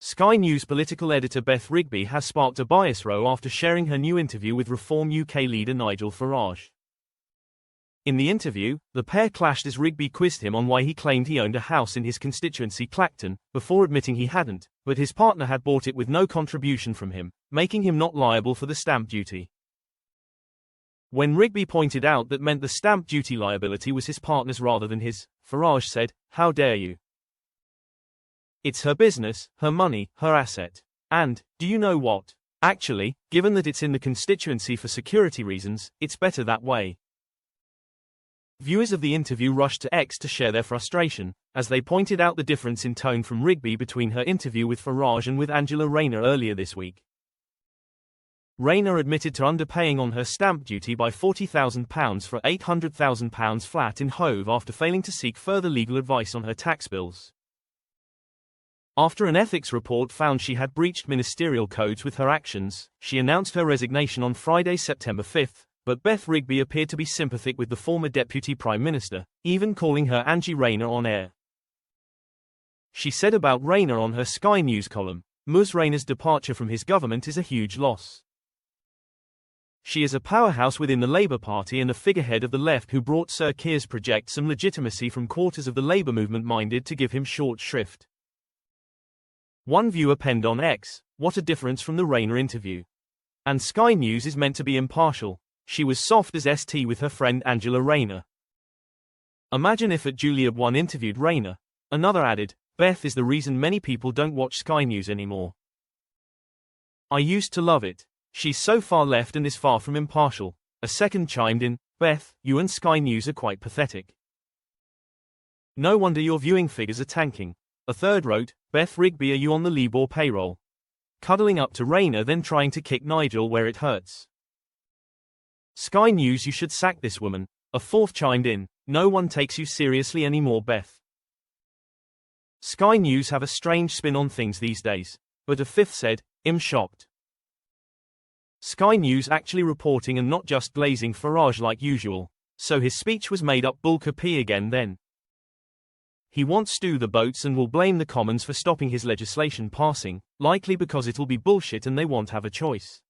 Sky News political editor Beth Rigby has sparked a bias row after sharing her new interview with Reform UK leader Nigel Farage. In the interview, the pair clashed as Rigby quizzed him on why he claimed he owned a house in his constituency Clacton, before admitting he hadn't, but his partner had bought it with no contribution from him, making him not liable for the stamp duty. When Rigby pointed out that meant the stamp duty liability was his partner's rather than his, Farage said, "How dare you? It's her business, her money, her asset. And, do you know what? Actually, given that it's in the constituency for security reasons, it's better that way." Viewers of the interview rushed to X to share their frustration, as they pointed out the difference in tone from Rigby between her interview with Farage and with Angela Rayner earlier this week. Rayner admitted to underpaying on her stamp duty by £40,000 for £800,000 flat in Hove after failing to seek further legal advice on her tax bills. After an ethics report found she had breached ministerial codes with her actions, she announced her resignation on Friday, September 5, but Beth Rigby appeared to be sympathetic with the former Deputy Prime Minister, even calling her Angie Rayner on air. She said about Rayner on her Sky News column, "Ms. Rayner's departure from his government is a huge loss. She is a powerhouse within the Labour Party and a figurehead of the left who brought Sir Keir's project some legitimacy from quarters of the Labour movement minded to give him short shrift." One viewer penned on X, "What a difference from the Rayner interview. And Sky News is meant to be impartial. She was soft as ST with her friend Angela Rayner. Imagine if at Julia one interviewed Rayner." Another added, "Beth is the reason many people don't watch Sky News anymore. I used to love it. She's so far left and is far from impartial." A second chimed in, "Beth, you and Sky News are quite pathetic. No wonder your viewing figures are tanking." A third wrote, "Beth Rigby, are you on the Labour payroll? Cuddling up to Rayner then trying to kick Nigel where it hurts. Sky News, you should sack this woman." A fourth chimed in, "No one takes you seriously anymore, Beth. Sky News have a strange spin on things these days." But a fifth said, "I'm shocked. Sky News actually reporting and not just glazing Farage like usual. So his speech was made up bull copy again then. He wants stew the boats and will blame the Commons for stopping his legislation passing, likely because it'll be bullshit and they won't have a choice."